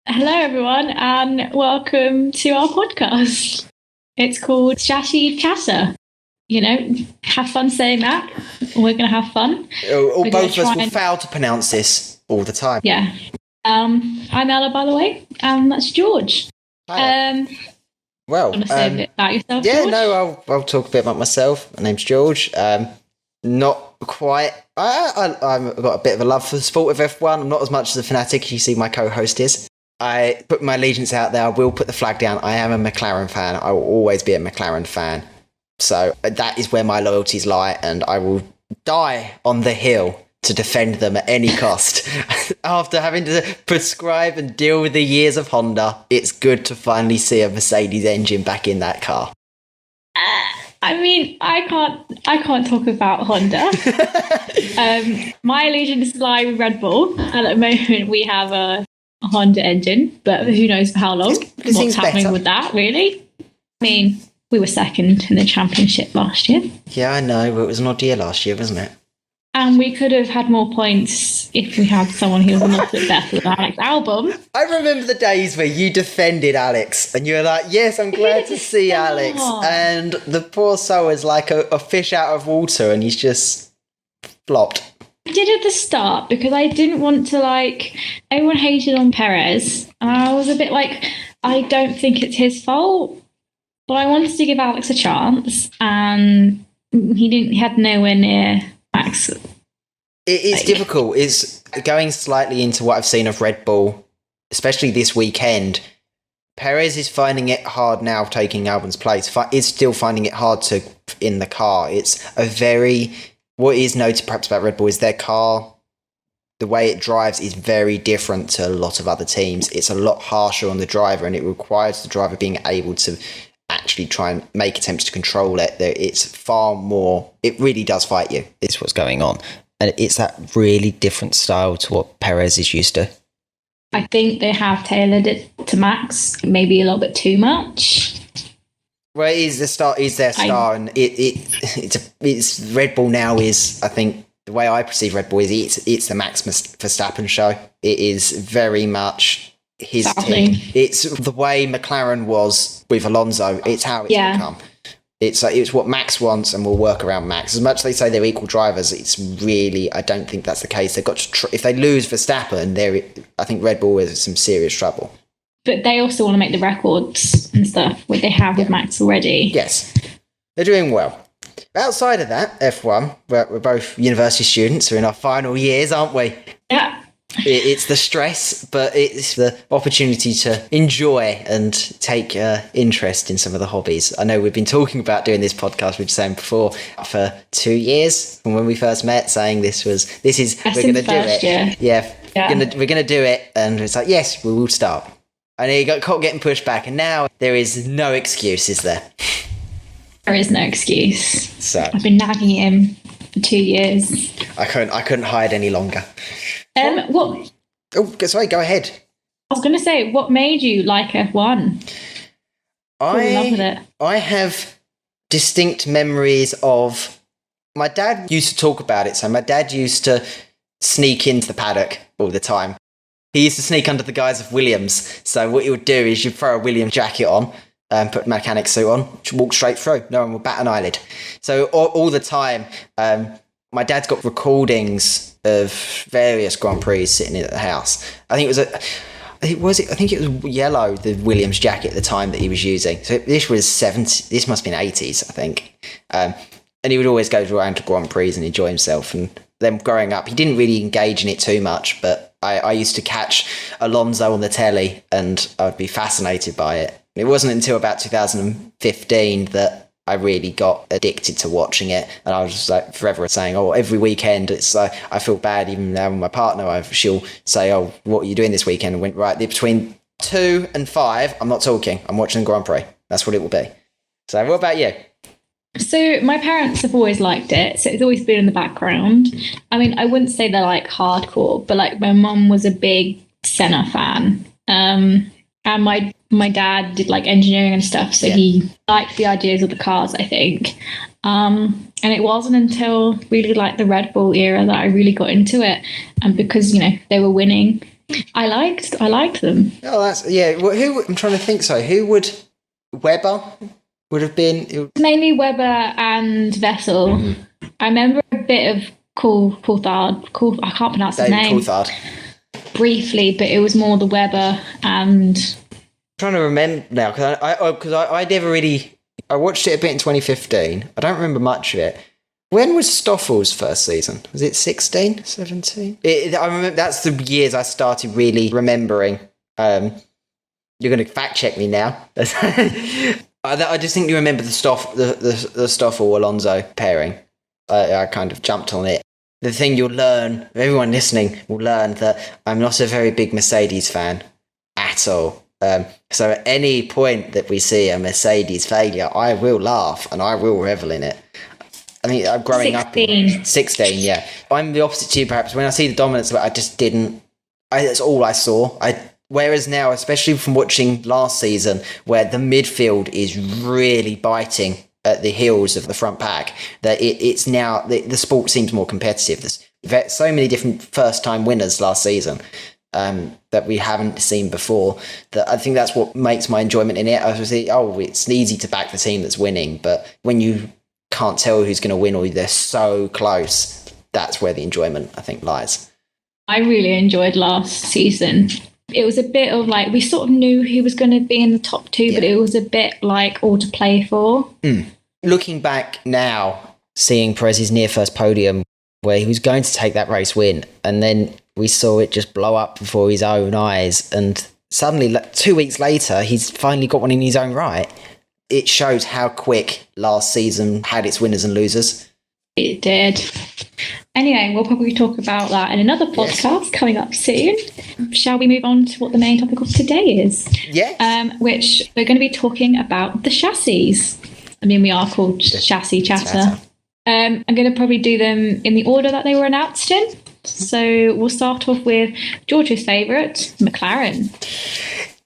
Hello, everyone, and welcome to our podcast. It's called Untitled Chapter. Have fun saying that. We're going to have fun. Or both of us will fail to pronounce this all the time. Yeah. I'm Ella, by the way, and that's George. Hi. Well, want to say a bit about yourself, yeah, George? no, I'll talk a bit about myself. My name's George. Not quite. I've got a bit of a love for the sport of F1. I'm not as much as a fanatic as you see my co-host is. I put my allegiance out there. I will put the flag down. I am a Mclaren fan. I will always be a Mclaren fan. So that is where my loyalties lie, and I will die on the hill to defend them at any cost. After having to prescribe and deal with the years of Honda, it's good to finally see a Mercedes engine back in that car. I can't talk about Honda. My allegiance lie with Red Bull, and at the moment we have a Honda engine, but who knows for how long? What's happening with that, really? We were second in the championship last year. Yeah, I know, but it was an odd year last year, wasn't it? And we could have had more points if we had someone who was a little bit better than Alex Albon. I remember the days where you defended Alex and you were like, yes, I'm glad to see Alex. And the poor soul is like a fish out of water and he's just flopped. I did at the start because I didn't want to, everyone hated on Perez. And I was a bit like, I don't think it's his fault. But I wanted to give Alex a chance. And he had nowhere near Max. It's difficult. It's going slightly into what I've seen of Red Bull, especially this weekend. Perez is finding it hard now taking Albon's place. Is still finding it hard to in the car. It's what is noted perhaps about Red Bull is their car, the way it drives is very different to a lot of other teams. It's a lot harsher on the driver and it requires the driver being able to actually try and make attempts to control it. It's far more, it really does fight you. It's what's going on. And it's that really different style to what Perez is used to. I think they have tailored it to Max, maybe a little bit too much. Well, is their star, and it's Red Bull now is, I think, the way I perceive Red Bull is it's the Max Verstappen show. It is very much his team. It's the way McLaren was with Alonso. It's how it's become. It's what Max wants, and we'll work around Max. As much as they say they're equal drivers, it's really, I don't think that's the case. They've got to if they lose Verstappen, I think Red Bull is in some serious trouble. But they also want to make the records and stuff, what they have with Max already. Yes, they're doing well. Outside of that, F1, we're both university students. We're in our final years, aren't we? Yeah. It's the stress, but it's the opportunity to enjoy and take interest in some of the hobbies. I know we've been talking about doing this podcast, we were saying before, for 2 years from when we first met, saying we're going to do it. Year. Yeah, we're going to do it. And it's like, yes, we will start. And he got caught getting pushed back, and now there is no excuse, is there? There is no excuse. So I've been nagging him for 2 years. I couldn't hide any longer. What? Oh, sorry. Go ahead. I was going to say, what made you like F1? I love it. I have distinct memories of my dad used to talk about it. So my dad used to sneak into the paddock all the time. He used to sneak under the guise of Williams. So what he would do is you'd throw a Williams jacket on, put a mechanic suit on, walk straight through. No one would bat an eyelid. So all the time, my dad's got recordings of various Grand Prix sitting at the house. I think it was yellow, the Williams jacket at the time that he was using. So this was 70s. This must have been 80s, I think. And he would always go around to Grand Prix and enjoy himself. And then growing up, he didn't really engage in it too much, but I used to catch Alonso on the telly and I would be fascinated by it. It wasn't until about 2015 that I really got addicted to watching it, and I was just like forever saying, "Oh, every weekend it's like I feel bad." Even now with my partner, she'll say, "Oh, what are you doing this weekend?" And went right between 2 and 5. I'm not talking. I'm watching the Grand Prix. That's what it will be. So, what about you? So my parents have always liked it, so it's always been in the background. I mean, I wouldn't say they're hardcore, but my mum was a big Senna fan, and my dad did engineering and stuff, so he liked the ideas of the cars, I think. And it wasn't until really the Red Bull era that I really got into it, and because they were winning, I liked them. Oh, that's yeah. Well, I'm trying to think. So, who would Weber would have been? Mainly Weber and Vettel. I remember a bit of Coulthard. I can't pronounce his David name. Coulthard. Briefly, but it was more the Weber and. I'm trying to remember now because I never really. I watched it a bit in 2015. I don't remember much of it. When was Stoffel's first season? Was it 16, 17? I remember that's the years I started really remembering. You're going to fact check me now. I just think you remember the Stoffel Alonso pairing. I kind of jumped on it. The thing you'll learn, everyone listening will learn that I'm not a very big Mercedes fan at all. So at any point that we see a Mercedes failure, I will laugh and I will revel in it. I mean, I'm growing 16. up. 16, yeah. I'm the opposite to you, perhaps. When I see the dominance of it, I just didn't. That's all I saw. Whereas now, especially from watching last season, where the midfield is really biting at the heels of the front pack, that it's now the sport seems more competitive. There's so many different first-time winners last season that we haven't seen before. That I think that's what makes my enjoyment in it. I was say, it's easy to back the team that's winning, but when you can't tell who's going to win or they're so close, that's where the enjoyment, I think, lies. I really enjoyed last season. It was a bit of like, we sort of knew who was going to be in the top two, but it was a bit like all to play for. Looking back now, seeing Perez's near first podium where he was going to take that race win, and then we saw it just blow up before his own eyes, and suddenly 2 weeks later he's finally got one in his own right. It shows how quick last season had its winners and losers. It did. Anyway, we'll probably talk about that in another podcast coming up soon. Shall we move on to what the main topic of today is? Yes. Which we're going to be talking about the chassis. I mean, we are called Chassis Chatter. I'm going to probably do them in the order that they were announced in. So we'll start off with George's favourite, McLaren.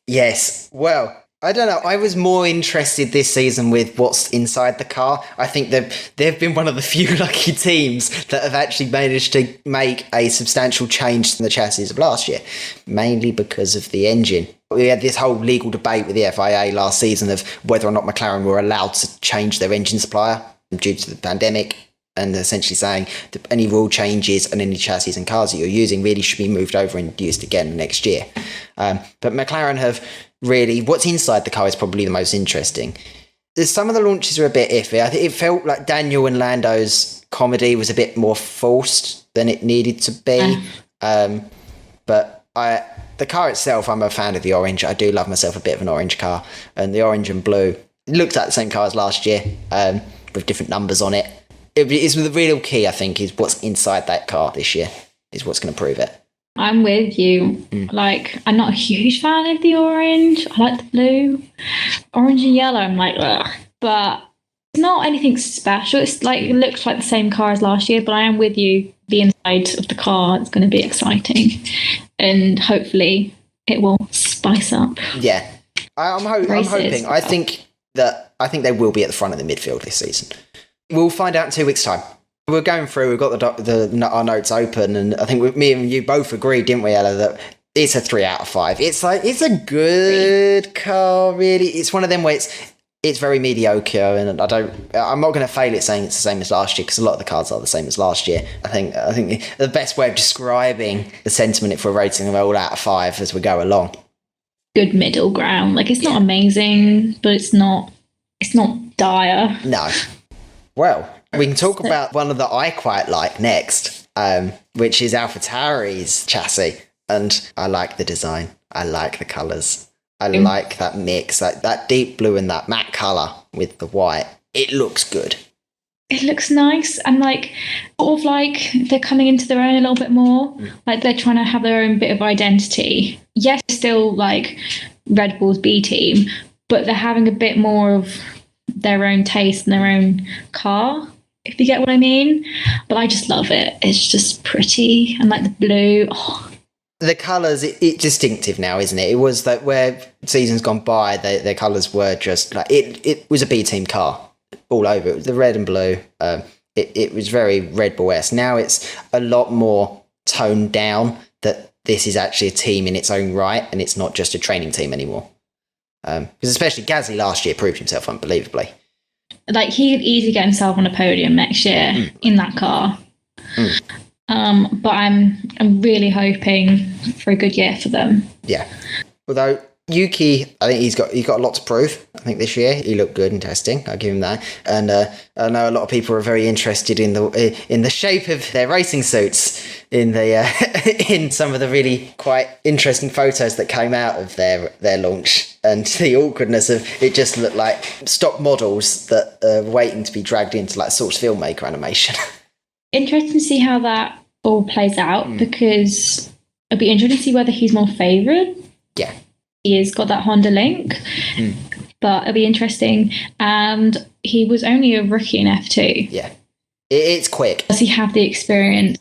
Yes. Well, I don't know. I was more interested this season with what's inside the car. I think they've been one of the few lucky teams that have actually managed to make a substantial change to the chassis of last year, mainly because of the engine. We had this whole legal debate with the FIA last season of whether or not McLaren were allowed to change their engine supplier due to the pandemic, and essentially saying that any rule changes and any chassis and cars that you're using really should be moved over and used again next year. But McLaren have really, what's inside the car is probably the most interesting. Some of the launches are a bit iffy. I think it felt like Daniel and Lando's comedy was a bit more forced than it needed to be. But the car itself, I'm a fan of the orange. I do love myself a bit of an orange car. And the orange and blue, it looks like the same car as last year, with different numbers on it. It's the real key, I think, is what's inside that car this year is what's going to prove it. I'm with you. Like, I'm not a huge fan of the orange. I like the blue. Orange and yellow, I'm like, ugh. But it's not anything special. It's like, it looks like the same car as last year, but I am with you. The inside of the car is going to be exciting. And hopefully it will spice up. Yeah. I'm hoping. I think they will be at the front of the midfield this season. We'll find out in 2 weeks' time. We're going through, we've got our notes open, and I think me and you both agreed, didn't we, Ella, that it's a 3 out of 5. It's a good car, really. It's one of them where it's very mediocre, and I'm not going to fail it saying it's the same as last year, because a lot of the cars are the same as last year. I think the best way of describing the sentiment if we're rating them all out of 5 as we go along. Good middle ground. Like, it's not amazing, but it's not dire. No. Well, we can talk about one of that I quite like next, which is AlphaTauri's chassis. And I like the design. I like the colours. I like that mix, that deep blue and that matte colour with the white. It looks good. It looks nice, and like, sort of like they're coming into their own a little bit more. Like, they're trying to have their own bit of identity. Yes, still like Red Bull's B team, but they're having a bit more of their own taste and their own car, if you get what I mean. But I just love it. It's just pretty, and like the blue. Oh. The colours, it's distinctive now, isn't it? It was that where seasons gone by, their colours were just like it was a B team car all over. It was the red and blue. It was very Red Bull-esque. Now it's a lot more toned down. That this is actually a team in its own right and it's not just a training team anymore. Because especially Gasly last year proved himself unbelievably. Like, he could easily get himself on a podium next year in that car. But I'm really hoping for a good year for them. Yeah. Although Yuki, I think he's got a lot to prove. I think this year he looked good in testing. I'll give him that. And I know a lot of people are very interested in the shape of their racing suits in in some of the really quite interesting photos that came out of their launch, and the awkwardness of it just looked like stock models that are waiting to be dragged into like Source filmmaker animation. Interesting to see how that all plays out, because it'll be interesting to see whether he's more favoured. Yeah. He has got that Honda link, but it'll be interesting. And he was only a rookie in F2. Yeah. It's quick. Does he have the experience?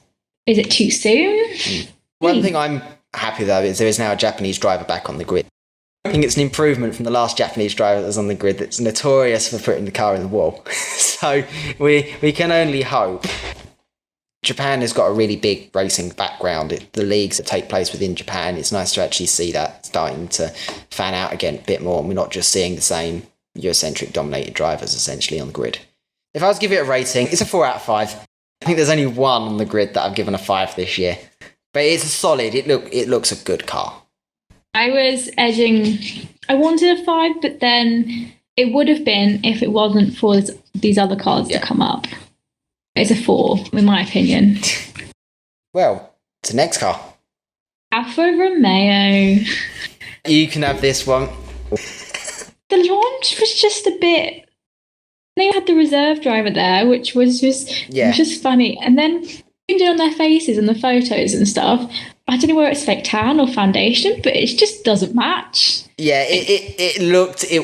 Is it too soon? One thing I'm happy though is there is now a Japanese driver back on the grid. I think it's an improvement from the last Japanese driver that was on the grid that's notorious for putting the car in the wall. So we can only hope. Japan has got a really big racing background. The leagues that take place within Japan, it's nice to actually see that starting to fan out again a bit more, and we're not just seeing the same Eurocentric dominated drivers essentially on the grid. If I was to give it a rating, it's a 4 out of 5. I think there's only one on the grid that I've given a 5 this year. But it's a solid, it looks a good car. I was edging, I wanted a 5, but then it would have been if it wasn't for these other cars to come up. It's a 4, in my opinion. Well, to the next car. Alfa Romeo. You can have this one. The launch was just a bit... They had the reserve driver there, which was just funny. And then zoomed in on their faces and the photos and stuff. I don't know whether it's fake tan or foundation, but it just doesn't match. Yeah, it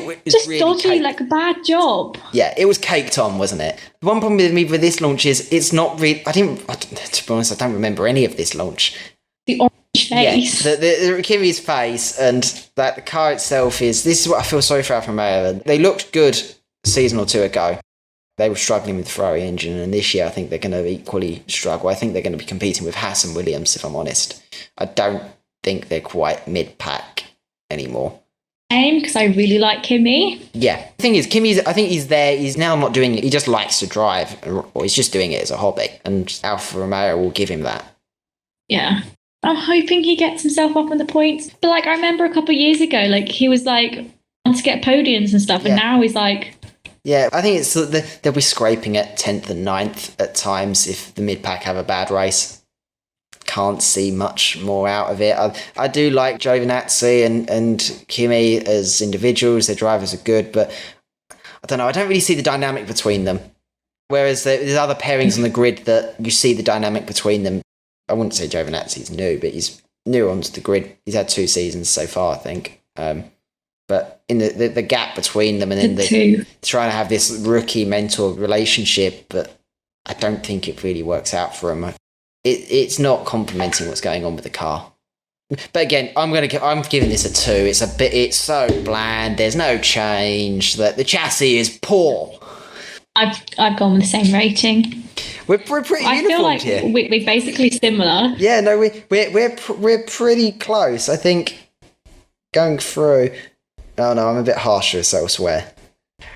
was just really dodgy, caked. like a bad job. Yeah, it was caked on, wasn't it? The one problem with me with this launch is it's not really... to be honest, I don't remember any of this launch. The orange face. Yeah, the Kimi's face, and that the car itself is... This is what I feel sorry for Alfa Romeo. They looked good a season or two ago. They were struggling with the Ferrari engine, and this year I think they're going to equally struggle. I think they're going to be competing with Haas and Williams, if I'm honest. I don't think they're quite mid-pack anymore. Because I really like Kimi. Yeah. The thing is, I think he's there. He's now not doing it. He just likes to drive, or he's just doing it as a hobby. And Alfa Romeo will give him that. Yeah. I'm hoping he gets himself up on the points. But like, I remember a couple of years ago, like he was like on to get podiums and stuff, and now he's like... Yeah, I think it's they'll be scraping at 10th and 9th at times if the mid-pack have a bad race. Can't see much more out of it. I do like Giovinazzi and Kimi as individuals. Their drivers are good, but I don't know. I don't really see the dynamic between them. Whereas there's other pairings on the grid that you see the dynamic between them. I wouldn't say Giovinazzi's new, but he's new onto the grid. He's had 2 seasons so far, I think. But in the gap between them, and then trying to have this rookie mentor relationship, but I don't think it really works out for him. It's not complementing what's going on with the car. But again, I'm giving this a 2. It's so bland. There's no change. The chassis is poor. I've gone with the same rating. We're pretty uniform here. I feel like we're basically similar. Yeah, no, we're pretty close. I think going through. Oh no, I'm a bit harsher elsewhere.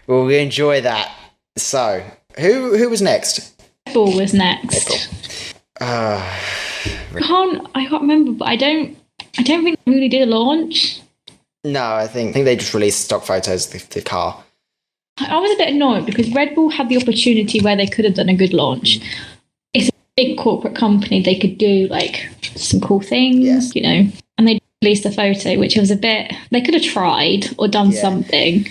Well, we enjoy that. So, who was next? Red Bull was next. I can't remember, but I don't think they really did a launch. No, I think they just released stock photos of the car. I was a bit annoyed because Red Bull had the opportunity where they could have done a good launch. It's a big corporate company; they could do like some cool things, and they released a photo, which was a bit... They could have tried or done something.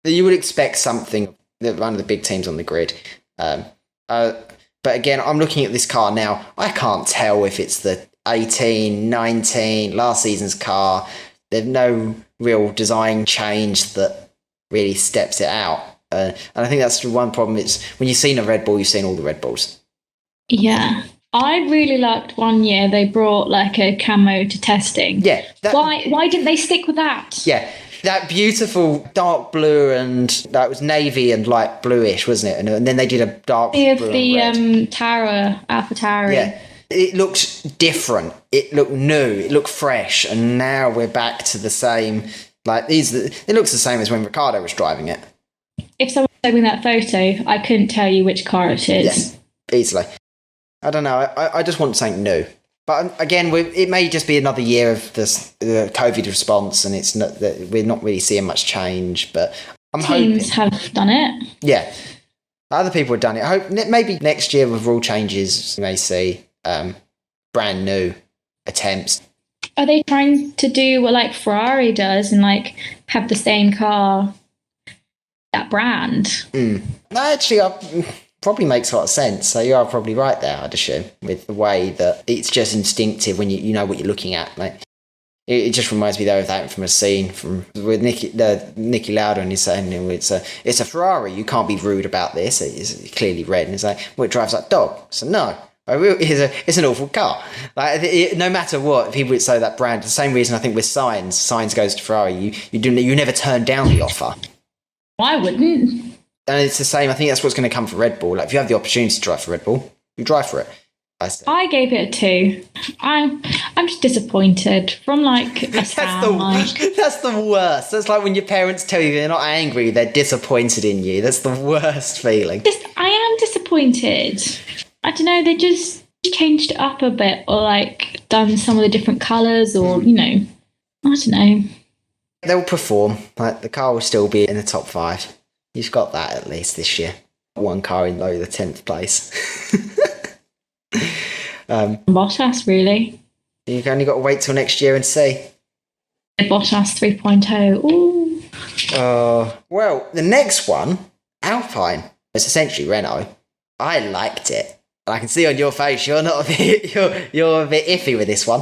You would expect something, one of the big teams on the grid. But again, I'm looking at this car now. I can't tell if it's the 18, 19, last season's car. There's no real design change that really steps it out. And I think that's the one problem. It's when you've seen a Red Bull, you've seen all the Red Bulls. Yeah. I really liked one year they brought like a camo to testing. Yeah. Why didn't they stick with that? Yeah. That beautiful dark blue, and that was navy and light bluish, wasn't it? And then they did a dark blue the Alpha Tauri. It looked different. It looked new. It looked fresh. And now we're back to the same. Like it looks the same as when Ricardo was driving it. If someone showed me that photo, I couldn't tell you which car it is. Yeah, easily. I don't know. I just want something new. But again, it may just be another year of this COVID response, and it's not that we're not really seeing much change. But I'm Teams hoping have done it. Yeah, other people have done it. I hope maybe next year with rule changes, we may see brand new attempts. Are they trying to do what like Ferrari does and like have the same car, that brand? No, actually, probably makes a lot of sense. So you are probably right there, I'd assume, with the way that it's just instinctive when you know what you're looking at. Like it just reminds me though of that infamous scene with Nicky Lauda, and he's saying it's a Ferrari. You can't be rude about this. It's clearly red, and it's like, well, it drives like dog. So no. It's an awful car. Like no matter what, people would say that brand. The same reason I think with Signs goes to Ferrari. You never turn down the offer. I wouldn't. And it's the same. I think that's what's going to come for Red Bull. Like if you have the opportunity to drive for Red Bull, you drive for it. I gave it a 2. I'm just disappointed from like a That's the worst. That's like when your parents tell you they're not angry, they're disappointed in you. That's the worst feeling. I am disappointed. I don't know, they just changed it up a bit or like done some of the different colours or, I don't know. They'll perform. Like the car will still be in the top 5. You've got that at least this year. One car in the 10th place. Bottas, really. You've only got to wait till next year and see. Bottas 3.0. Ooh. Well, the next one, Alpine. It's essentially Renault. I liked it. And I can see on your face you're not a bit you're a bit iffy with this one.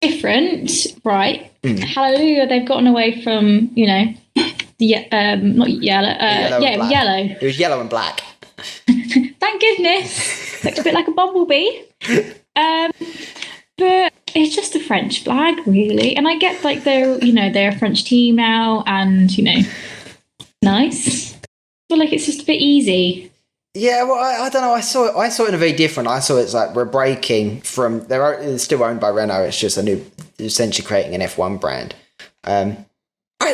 Different, right? Hallelujah, they've gotten away from, not yellow. Yellow. It was yellow and black. Thank goodness. Looks a bit like a bumblebee. But it's just a French flag, really. And I get like they're a French team now, and nice. I feel like it's just a bit easy. Yeah, well, I don't know. I saw it in a very different. I saw it's like we're breaking from. They're still owned by Renault. It's just essentially creating an F1 brand. I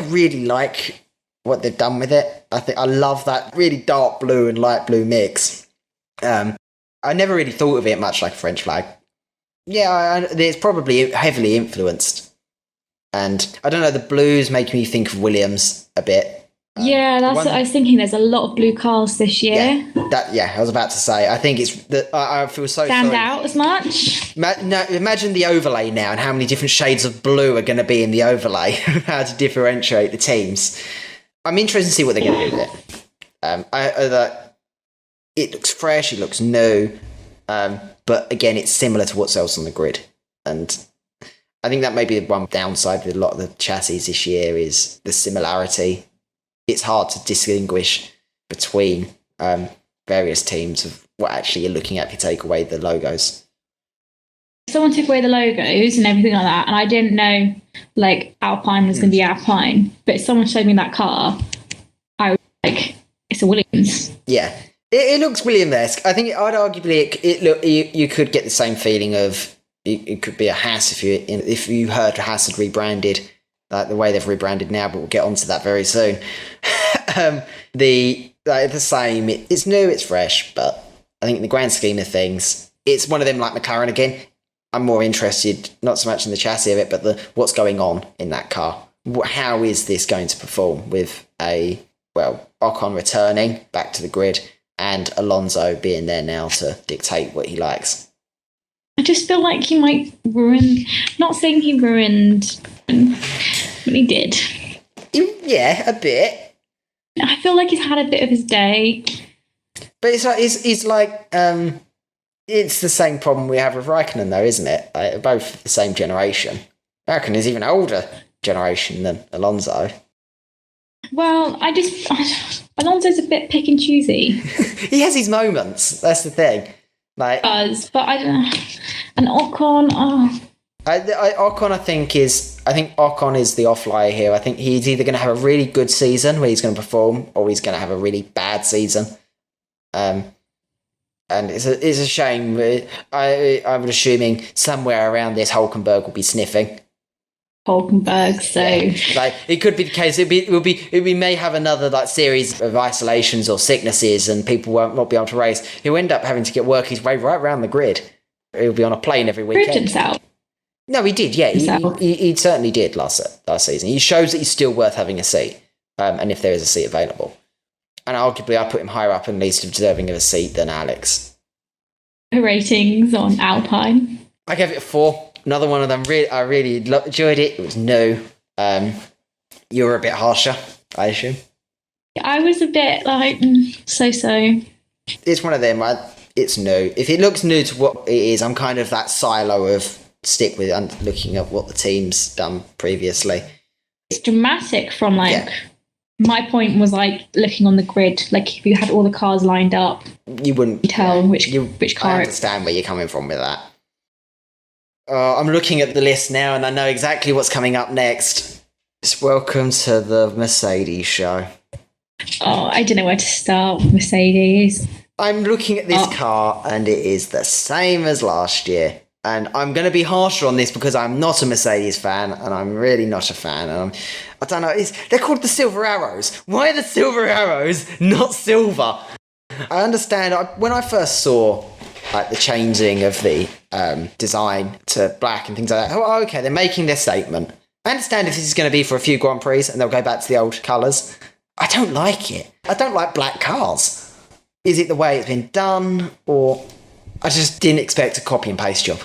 really like what they've done with it. I love that really dark blue and light blue mix. I never really thought of it much like a French flag. Yeah, it's probably heavily influenced. And I don't know, the blues make me think of Williams a bit. Yeah, that's what I was thinking. There's a lot of blue cars this year. Yeah, I was about to say. I think it's that I feel so stand sorry. out as much. No, imagine the overlay now and how many different shades of blue are going to be in the overlay. How to differentiate the teams. I'm interested to see what they're going to do with it. It looks fresh. It looks new. But again, it's similar to what's else on the grid, and I think that may be the one downside with a lot of the chassis this year is the similarity. It's hard to distinguish between various teams of what actually you're looking at if you take away the logos. Someone took away the logos and everything like that, and I didn't know like Alpine was going to be Alpine, but if someone showed me that car, I was like, it's a Williams. Yeah, it looks Williams-esque. I think I'd arguably you could get the same feeling of it could be a Haas if you heard Haas had rebranded. Like the way they've rebranded now, but we'll get onto that very soon. The same. It's new, it's fresh, but I think in the grand scheme of things, it's one of them like McLaren again. I'm more interested, not so much in the chassis of it, but what's going on in that car. How is this going to perform with Ocon returning back to the grid and Alonso being there now to dictate what he likes? I just feel like he might ruin. Not saying he ruined, but he did. Yeah, a bit. I feel like he's had a bit of his day. But it's the same problem we have with Raikkonen, though, isn't it? Like, both the same generation. Raikkonen is even older generation than Alonso. Well, Alonso's a bit pick and choosy. He has his moments. That's the thing. Like, he does, but I don't know. And Ocon, Ocon, I think Ocon is the off-lier here. I think he's either going to have a really good season where he's going to perform, or he's going to have a really bad season. And it's a shame. I'm assuming somewhere around this Hulkenberg will be sniffing. Hulkenberg, so like it could be the case. We may have another like series of isolations or sicknesses, and people won't not be able to race. He'll end up having to get work his way right around the grid. He'll be on a plane every weekend. Proved himself. No, he did. Yeah, he certainly did last season. He shows that he's still worth having a seat, and if there is a seat available. And arguably, I put him higher up and least deserving of a seat than Alex. Ratings on Alpine. I gave it a 4. Another one of them. I really enjoyed it. It was no. You were a bit harsher, I assume. I was a bit like so. It's one of them. It's new. If it looks new to what it is, I'm kind of that silo of stick with and looking at what the team's done previously. It's dramatic from my point was like looking on the grid, like if you had all the cars lined up, you wouldn't tell which car. I understand where you're coming from with that. I'm looking at the list now and I know exactly what's coming up next. It's welcome to the Mercedes show. Oh, I don't know where to start with Mercedes. I'm looking at this car and it is the same as last year. And I'm going to be harsher on this because I'm not a Mercedes fan, and I'm really not a fan. And I don't know. They're called the Silver Arrows. Why are the Silver Arrows not silver? I understand. When I first saw like the changing of the design to black and things like that, oh, okay, they're making their statement. I understand if this is going to be for a few Grand Prix and they'll go back to the old colours. I don't like it. I don't like black cars. Is it the way it's been done, or I just didn't expect a copy and paste job?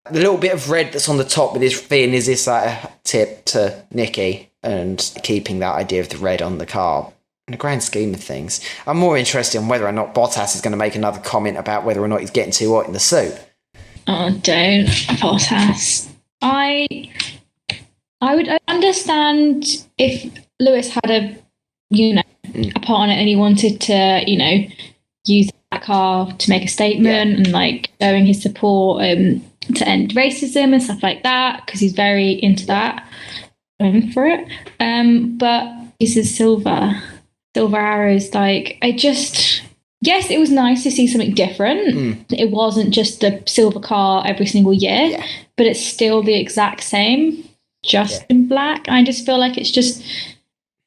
The little bit of red that's on the top with this thing, is this like a tip to Nicky and keeping that idea of the red on the car? In the grand scheme of things, I'm more interested in whether or not Bottas is going to make another comment about whether or not he's getting too hot in the suit. Oh, don't. Bottas. I would understand if Lewis had a part on it and he wanted to, use that car to make a statement and like showing his support to end racism and stuff like that, because he's very into that. I'm for it. But this is silver arrows. Like, yes, it was nice to see something different. It wasn't just the silver car every single year, but it's still the exact same, just in black. I just feel like it's just,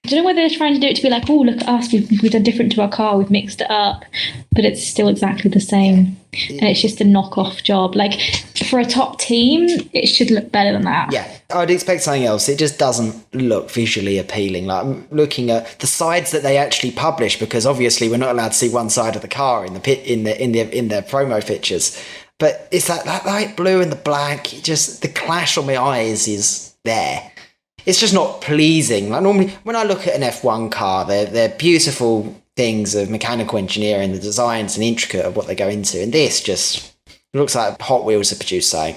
I don't know whether they're trying to do it to be like, oh, look at us, we've done different to our car, we've mixed it up, but it's still exactly the same. And it's just a knockoff job. Like, for a top team, it should look better than that. Yeah, I'd expect something else. It just doesn't look visually appealing. Like, I'm looking at the sides that they actually publish, because obviously we're not allowed to see one side of the car in the promo pictures. But it's that light blue and the black, the clash on my eyes is there. It's just not pleasing. Like, normally, when I look at an F1 car, they're beautiful things of mechanical engineering, the designs and intricate of what they go into. And this just looks like Hot Wheels have produced something.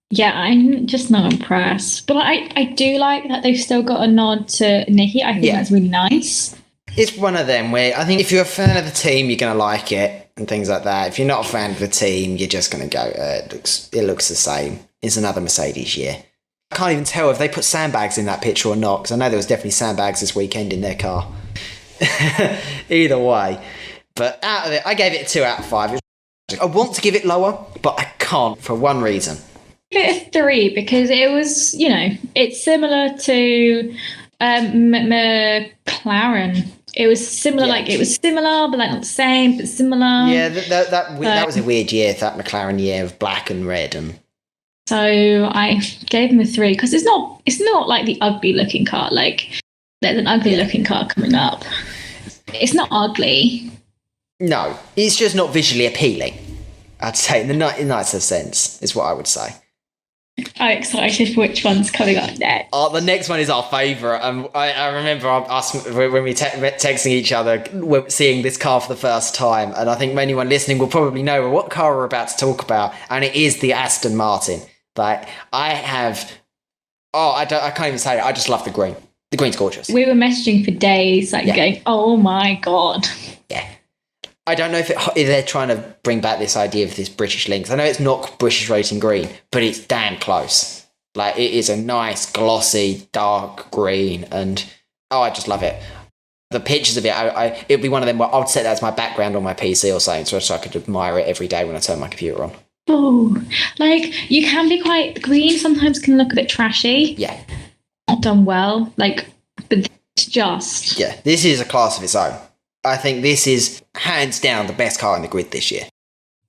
Yeah, I'm just not impressed. But I do like that they've still got a nod to Nicky. I think that's really nice. It's one of them where I think if you're a fan of the team, you're going to like it and things like that. If you're not a fan of the team, you're just going to go, it looks the same. It's another Mercedes year. I can't even tell if they put sandbags in that picture or not, because I know there was definitely sandbags this weekend in their car. Either way. But out of it, I gave it a 2 out of 5. I want to give it lower, but I can't for one reason. Give it a 3 because it was, it's similar to McLaren. It was similar, it was similar, but not the same, but similar. Yeah, that was a weird year, that McLaren year of black and red. And so I gave him a 3 because it's not like the ugly looking car. Like, there's an ugly looking car coming up. It's not ugly. No, it's just not visually appealing. I'd say in the nicest sense is what I would say. I'm excited for which one's coming up next. Oh, the next one is our favourite. I remember us when we texting each other, seeing this car for the first time, and I think anyone listening will probably know what car we're about to talk about, and it is the Aston Martin. Like, I can't even say it. I just love the green. The green's gorgeous. We were messaging for days, going, oh my God. Yeah. I don't know if they're trying to bring back this idea of this British links. I know it's not British racing green, but it's damn close. Like, it is a nice, glossy, dark green, and I just love it. The pictures of it, it'd be one of them where I'd set that as my background on my PC or something, so I could admire it every day when I turn my computer on. Oh, like you can be quite green. Sometimes can look a bit trashy. Yeah. Not done well. Like, but it's just. Yeah, this is a class of its own. I think this is hands down the best car in the grid this year.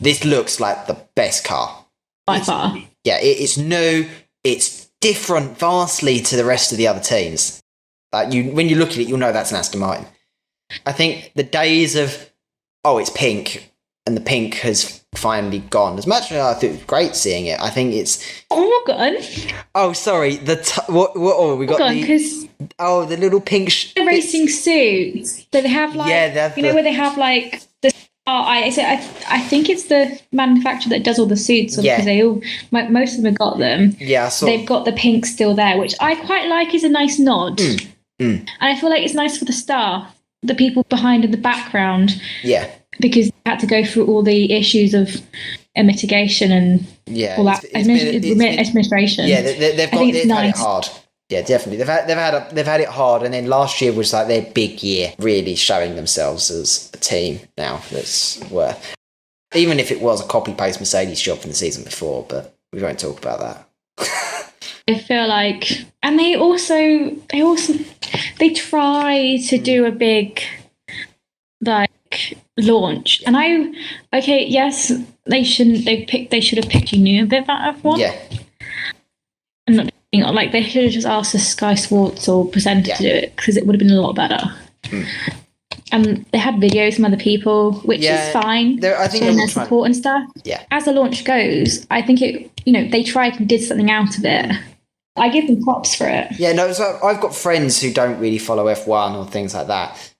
This looks like the best car. By far. Yeah, it's new. It's different vastly to the rest of the other teams. When you look at it, you'll know that's an Aston Martin. I think the days of, it's pink, and the pink has finally gone. As much as I thought it was great seeing it, I think it's... Oh, my God. Oh, sorry. We got the little pink... The racing suits. So they have like... Yeah, where they have like... I think it's the manufacturer that does all the suits, because they all, most of them have got them. Yeah, they've got the pink still there, which I quite like as a nice nod. And I feel like it's nice for the staff, the people behind in the background. Yeah, because they had to go through all the issues of mitigation and all that administration. Yeah, they've had it hard. Yeah, definitely. They've had it hard, and then last year was like their big year, really showing themselves as a team now that's worth. Even if it was a copy-paste Mercedes job from the season before, but we won't talk about that. I feel like, and they try to do a big like launch, and yes, they should have picked you a bit better for. Yeah. I'm not. Like they should have just asked the Sky Sports or presenter to do it, because it would have been a lot better. And they had videos from other people, which is fine. I think their support and stuff. Yeah. As the launch goes, I think they tried and did something out of it. I give them props for it. Yeah, no. So I've got friends who don't really follow F1 or things like that.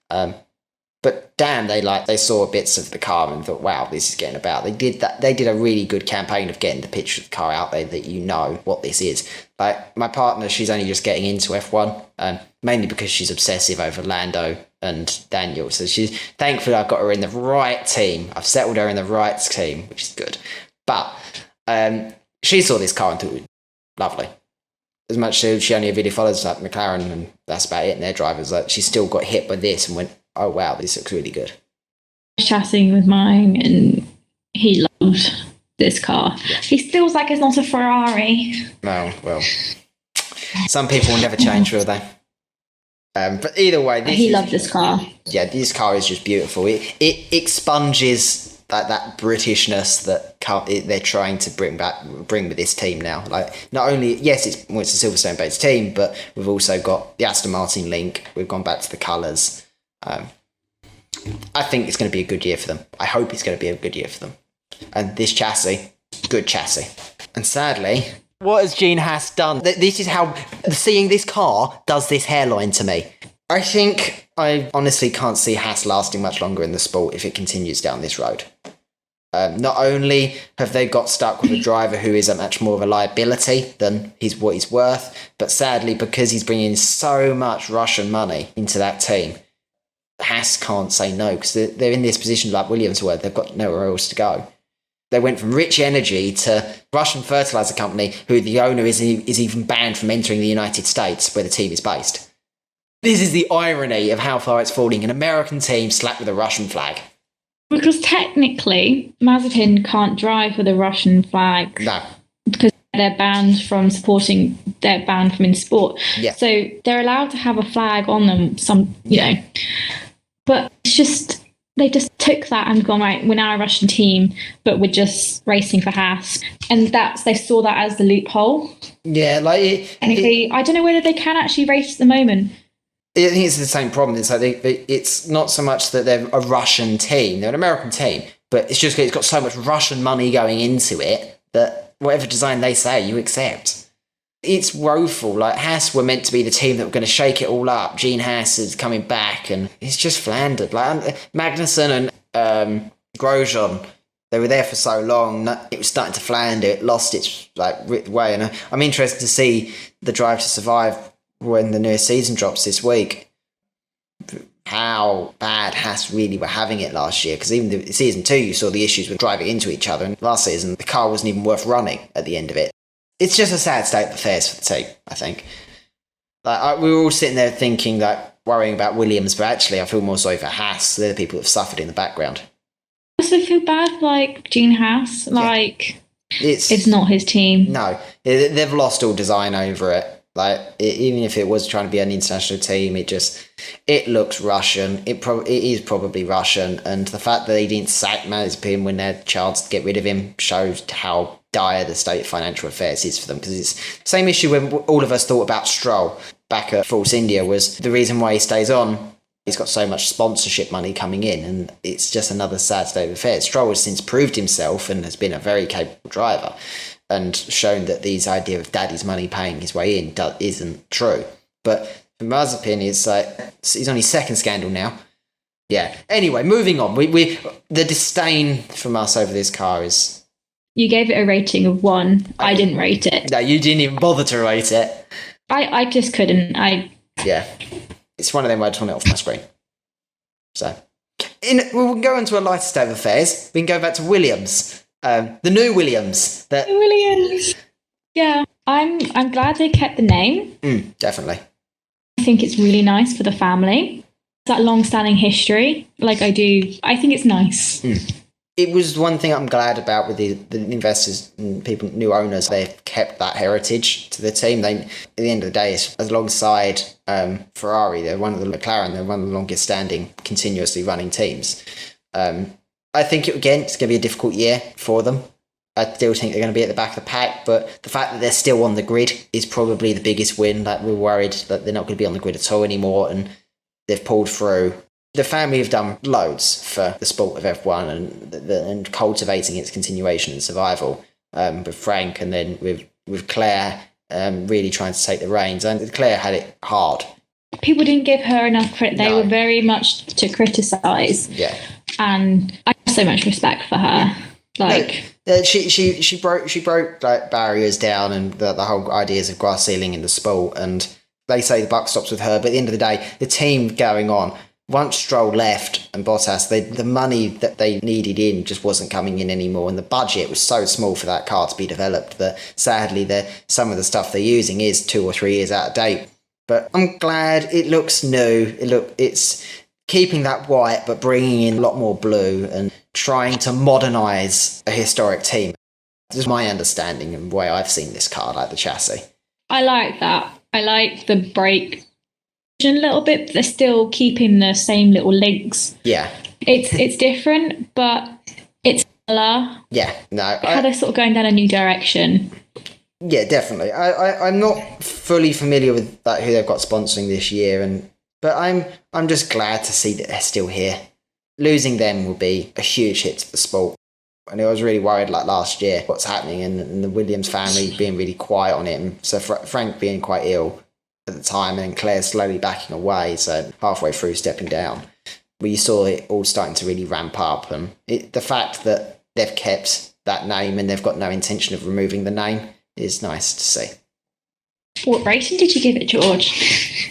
But damn, they saw bits of the car and thought, wow, this is getting about. They did that. They did a really good campaign of getting the picture of the car out there, that you know what this is. Like my partner, she's only just getting into F1, mainly because she's obsessive over Lando and Daniel. So thankfully I've got her in the right team. I've settled her in the right team, which is good. But she saw this car and thought it was lovely. As much as she only really follows like McLaren, and that's about it, and their drivers, like she still got hit by this and went, oh wow, this looks really good. I was chatting with mine, and he loved this car. Yeah. He feels like it's not a Ferrari. No, well, some people will never change, will they? But either way, he loved this car. Yeah, this car is just beautiful. It expunges that Britishness that they're trying to bring with this team now. Like, not only, yes, it's a Silverstone-based team, but we've also got the Aston Martin link. We've gone back to the colours. I think it's going to be a good year for them. I hope it's going to be a good year for them. And this chassis, good chassis. And sadly, what has Gene Haas done? This is how seeing this car does this hairline to me. I think I honestly can't see Haas lasting much longer in the sport if it continues down this road. Not only have they got stuck with a driver who is a much more of a liability than what he's worth, but sadly, because he's bringing so much Russian money into that team, Haas can't say no, because they're in this position like Williams were. They've got nowhere else to go. They went from Rich Energy to Russian fertilizer company, who the owner is even banned from entering the United States, where the team is based. This is the irony of how far it's falling. An American team slapped with a Russian flag. Because technically, Mazepin can't drive with a Russian flag. No. Because they're banned from in sport. Yeah. So they're allowed to have a flag on them, you know. But it's just, they just took that and gone, right, we're now a Russian team, but we're just racing for Haas. And they saw that as the loophole. Yeah, like... I don't know whether they can actually race at the moment. I think it's the same problem. It's like it's not so much that they're a Russian team; they're an American team, but it's just it's got so much Russian money going into it that whatever design they say, you accept. It's woeful. Like Haas were meant to be the team that were going to shake it all up. Gene Haas is coming back, and it's just floundered. Like Magnussen and Grosjean, they were there for so long. It was starting to flounder. It lost its way, and I'm interested to see the Drive to Survive when the new season drops this week, how bad Haas really were having it last year. Because even the season 2, you saw the issues with driving into each other, and last season the car wasn't even worth running at the end of it. It's just a sad state of affairs for the team, I think. We were all sitting there thinking that worrying about Williams, but actually I feel more sorry for Haas. They're the people that have suffered in the background. I also feel bad for, like, Gene Haas. Like, it's not his team. No, they've lost all design over it. Like, even if it was trying to be an international team, it looks Russian. It is probably Russian, and the fact that they didn't sack Mazepin when they had a chance to get rid of him shows how dire the state of financial affairs is for them. Because it's the same issue when all of us thought about Stroll back at Force India, was the reason why he stays on. He's got so much sponsorship money coming in, and it's just another sad state of affairs. Stroll has since proved himself and has been a very capable driver, and shown that these idea of daddy's money paying his way in isn't true. But for Mazepin, he's on his second scandal now. Yeah. Anyway, moving on. We the disdain from us over this car is... You gave it a rating of 1. I didn't rate it. No, you didn't even bother to rate it. I just couldn't. Yeah. It's one of them where I turn it off my screen. So, we'll go into a lighter state of affairs. We can go back to Williams. The new Williams. Williams. Yeah, I'm glad they kept the name. Definitely. I think it's really nice for the family. That long-standing history. Like, I think it's nice. It was one thing I'm glad about with the investors and people, new owners. They've kept that heritage to the team. At the end of the day, it's alongside Ferrari, they're one of the McLaren, they're one of the longest standing, continuously running teams. I think, it's going to be a difficult year for them. I still think they're going to be at the back of the pack, but the fact that they're still on the grid is probably the biggest win. Like, we're worried that they're not going to be on the grid at all anymore, and they've pulled through. The family have done loads for the sport of F1 and cultivating its continuation and survival, with Frank, and then with Claire really trying to take the reins. And Claire had it hard. People didn't give her enough credit. They were very much to criticise. Yeah. And I have so much respect for her. Like, she broke like barriers down and the whole ideas of glass ceiling in the sport. And they say the buck stops with her, but at the end of the day, the team going on. Once Stroll left and Bottas, the money that they needed in just wasn't coming in anymore, and the budget was so small for that car to be developed that sadly some of the stuff they're using is 2 or 3 years out of date. But I'm glad it looks new. It's keeping that white but bringing in a lot more blue and trying to modernise a historic team. This is my understanding and the way I've seen this car, like the chassis. I like that. I like the brake a little bit, but they're still keeping the same little links. Yeah. It's different, but it's similar. Yeah, no. How they're sort of going down a new direction. Yeah, definitely. I'm not fully familiar with who they've got sponsoring this year, but I'm just glad to see that they're still here. Losing them will be a huge hit to the sport. And I was really worried, like last year, what's happening, and the Williams family being really quiet on it. And so Frank being quite ill at the time, and Claire slowly backing away, so halfway through stepping down. But you saw it all starting to really ramp up, and the fact that they've kept that name and they've got no intention of removing the name is nice to see. What rating did you give it, George?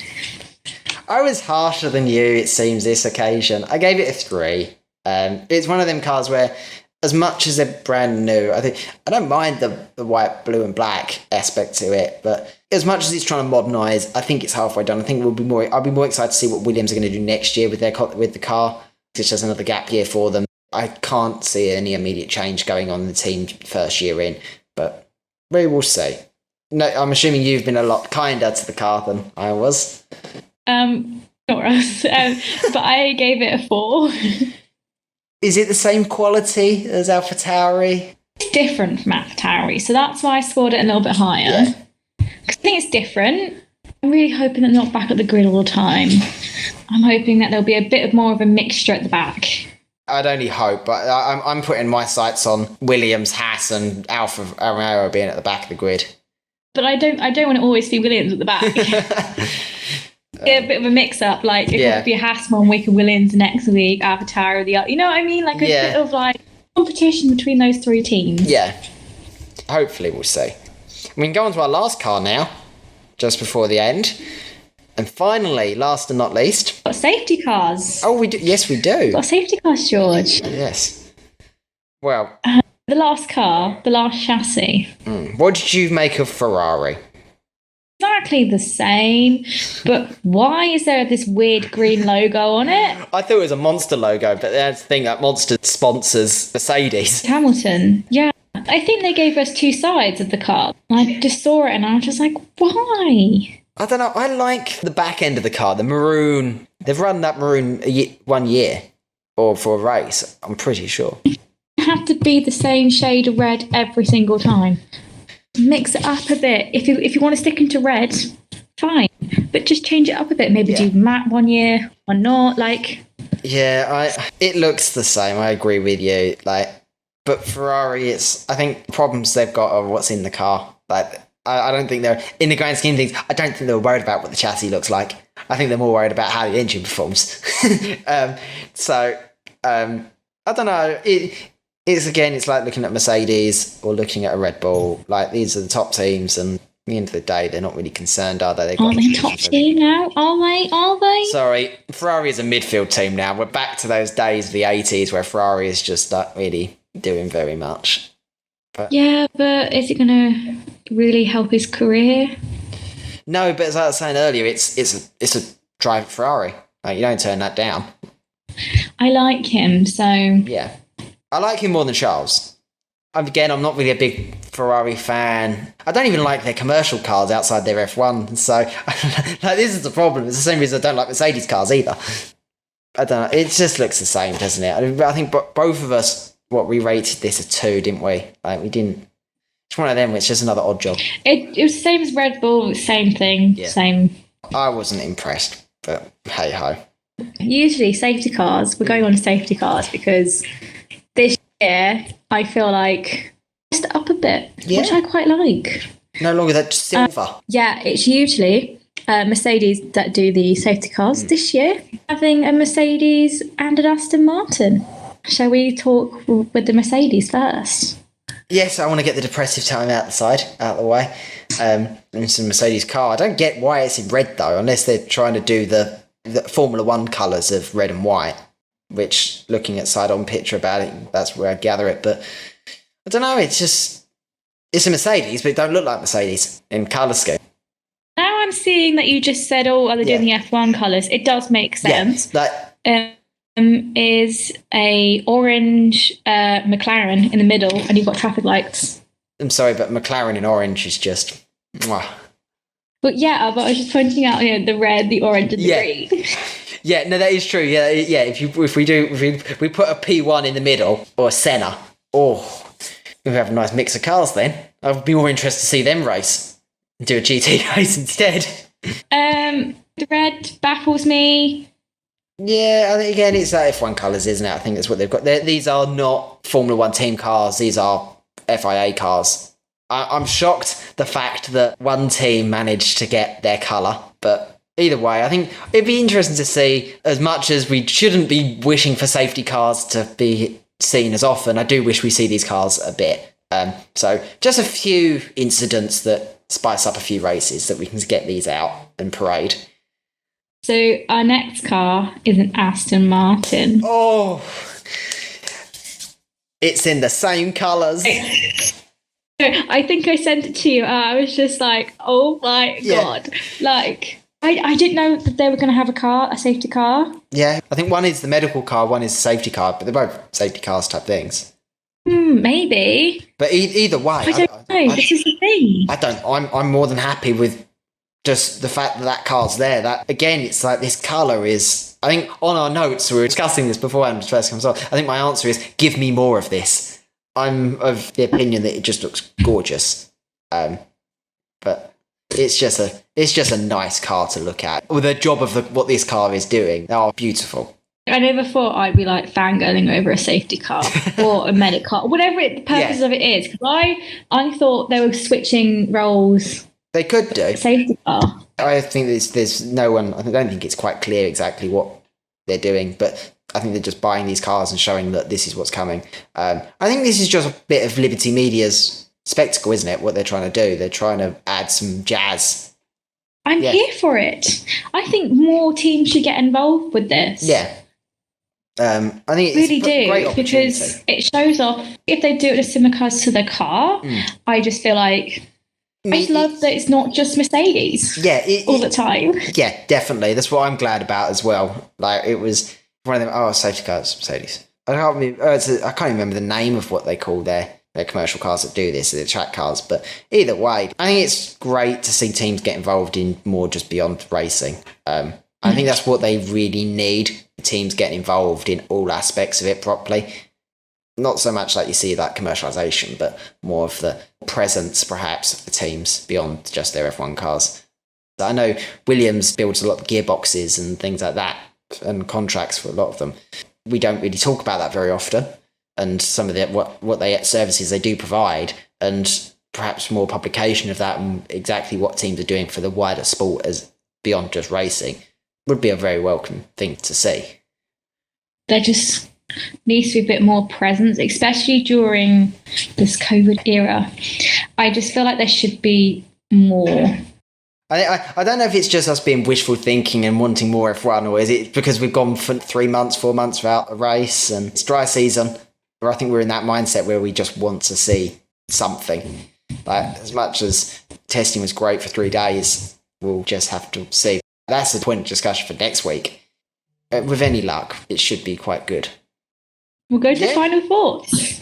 I was harsher than you, it seems, this occasion. I gave it a 3. It's one of them cars where, as much as they're brand new, I don't mind the white, blue and black aspect to it, but as much as it's trying to modernise, I think it's halfway done. I think I'll be more excited to see what Williams are going to do next year with the car. It's just another gap year for them. I can't see any immediate change going on in the team first year in, but we will see. No, I'm assuming you've been a lot kinder to the car than I was. Not us, but I gave it a 4. Is it the same quality as AlphaTauri? It's different from AlphaTauri, so that's why I scored it a little bit higher. Yeah. I think it's different. I'm really hoping that they're not back at the grid all the time. I'm hoping that there'll be a bit more of a mixture at the back. I'd only hope, but I'm putting my sights on Williams, Haas, and Alfa Romeo being at the back of the grid. But I don't want to always be Williams at the back. Yeah, a bit of a mix-up, like it could be a Haas 1 week and Williams next week, AlphaTauri the other. You know what I mean? Like a bit of like competition between those 3 teams. Yeah, hopefully we'll see. We can go on to our last car now, just before the end. And finally, last and not least... Got safety cars. Oh, we do. Yes, we do. Got safety cars, George. Yes. Well... the last car, the last chassis. What did you make of Ferrari? exactly the same, but why is there this weird green logo on it? I thought it was a Monster logo, but that's the thing, that Monster sponsors Mercedes. Hamilton, yeah. I think they gave us two sides of the car. I just saw it and I was just like, why? I don't know, I like the back end of the car, the maroon. They've run that maroon 1 year, or for a race, I'm pretty sure. It have to be the same shade of red every single time. Mix it up a bit. If you want to stick into red, fine, but just change it up a bit. Maybe do matte 1 year or not. It looks the same. I agree with you. But Ferrari, I think the problems they've got are what's in the car. I don't think they're, in the grand scheme of things, I don't think they're worried about what the chassis looks like. I think they're more worried about how the engine performs. I don't know. It's like looking at Mercedes or looking at a Red Bull. These are the top teams, and at the end of the day, they're not really concerned, are they? Aren't they top team now? Are they? Sorry, Ferrari is a midfield team now. We're back to those days of the 80s where Ferrari is just not really doing very much. But is it going to really help his career? No, but as I was saying earlier, it's a drive at Ferrari. You don't turn that down. I like him, so yeah. I like him more than Charles. Again, I'm not really a big Ferrari fan. I don't even like their commercial cars outside their F1. So, this is the problem. It's the same reason I don't like Mercedes cars either. I don't know. It just looks the same, doesn't it? I think both of us, we rated this a 2, didn't we? We didn't. It's one of them. It's just another odd job. It was the same as Red Bull. Same thing. Yeah. Same. I wasn't impressed, but hey ho. Usually, safety cars. We're going on to safety cars because this year I feel like just up a bit, which I quite like. No longer that silver. It's usually Mercedes that do the safety cars. This year, having a Mercedes and an Aston Martin. Shall we talk with the Mercedes first? Yes, I want to get the depressive time out of the way. It's a Mercedes car. I don't get why it's in red though, unless they're trying to do the Formula 1 colours of red and white, which, looking at side-on picture about it, that's where I'd gather it. But I don't know, it's a Mercedes, but it don't look like Mercedes in colour scheme. Now I'm seeing that you just said, they're doing the F1 colours. It does make sense. Is a orange McLaren in the middle, and you've got traffic lights. I'm sorry, but McLaren in orange is just... Mwah. But but I was just pointing out, the red, the orange, and the green. Yeah, no, that is true. Yeah. If we put a P1 in the middle or a Senna, we have a nice mix of cars. Then I'd be more interested to see them race and do a GT race instead. The red baffles me. Yeah, I think again it's that F1 colours, isn't it? I think that's what they've got. These are not Formula 1 team cars. These are FIA cars. I'm shocked the fact that one team managed to get their colour, but either way, I think it'd be interesting to see, as much as we shouldn't be wishing for safety cars to be seen as often, I do wish we see these cars a bit. So just a few incidents that spice up a few races that we can get these out and parade. So our next car is an Aston Martin. Oh, it's in the same colours. I think I sent it to you. I was just like, oh my God. I didn't know that they were going to have a safety car. Yeah, I think one is the medical car, one is the safety car, but they're both safety cars type things. Maybe. But either way. I don't know. This is the thing. I'm more than happy with just the fact that car's there. That, again, it's like this colour is... I think on our notes, we were discussing this beforehand when it first comes on. I think my answer is, give me more of this. I'm of the opinion that it just looks gorgeous, but it's just a nice car to look at. With the job of what this car is doing, they are beautiful. I never thought I'd be fangirling over a safety car or a medic car, whatever the purpose of it is. Because I thought they were switching roles. They could do safety car. I think there's no one. I don't think it's quite clear exactly what they're doing, but I think they're just buying these cars and showing that this is what's coming. I think this is just a bit of Liberty Media's spectacle, isn't it? What they're trying to do. They're trying to add some jazz. I'm here for it. I think more teams should get involved with this. Yeah. I think it's really a great opportunity. Because it shows off. If they do it as similar cars to the car, I just feel like I just love that it's not just Mercedes. Yeah, all the time. Yeah, definitely. That's what I'm glad about as well. Like, it was one of them. Oh, safety cars, Mercedes. I can't remember the name of what they call their commercial cars that do this, the track cars. But either way, I think it's great to see teams get involved in more just beyond racing. I think that's what they really need. Teams getting involved in all aspects of it properly. Not so much like you see that commercialisation, but more of the presence, perhaps, of the teams beyond just their F1 cars. I know Williams builds a lot of gearboxes and things like that, and contracts for a lot of them. We don't really talk about that very often, and some of the what services they do provide, and perhaps more publication of that and exactly what teams are doing for the wider sport as beyond just racing would be a very welcome thing to see. There just needs to be a bit more presence, especially during this COVID era. I just feel like there should be more. I don't know if it's just us being wishful thinking and wanting more F1, or is it because we've gone for 3 months, 4 months without a race and it's dry season, or I think we're in that mindset where we just want to see something. Like, as much as testing was great for 3 days, we'll just have to see. That's the point of discussion for next week. With any luck, it should be quite good. We'll go to final thoughts.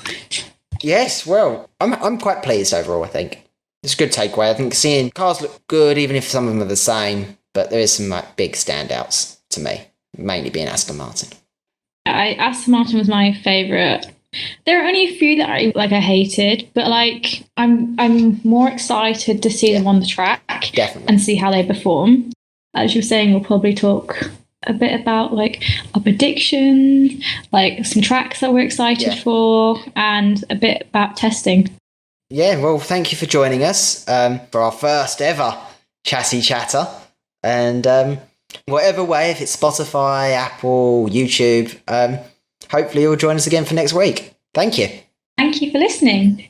Yes, well, I'm quite pleased overall, I think. It's a good takeaway. I think seeing cars look good, even if some of them are the same, but there is some big standouts to me, mainly being Aston Martin. Aston Martin was my favourite. There are only a few that I hated, but I'm more excited to see them on the track. Definitely. And see how they perform. As you were saying, we'll probably talk a bit about our predictions, some tracks that we're excited for, and a bit about testing. Yeah, well, thank you for joining us for our first ever Chassis Chatter. And whatever way, if it's Spotify, Apple, YouTube, hopefully you'll join us again for next week. Thank you. Thank you for listening.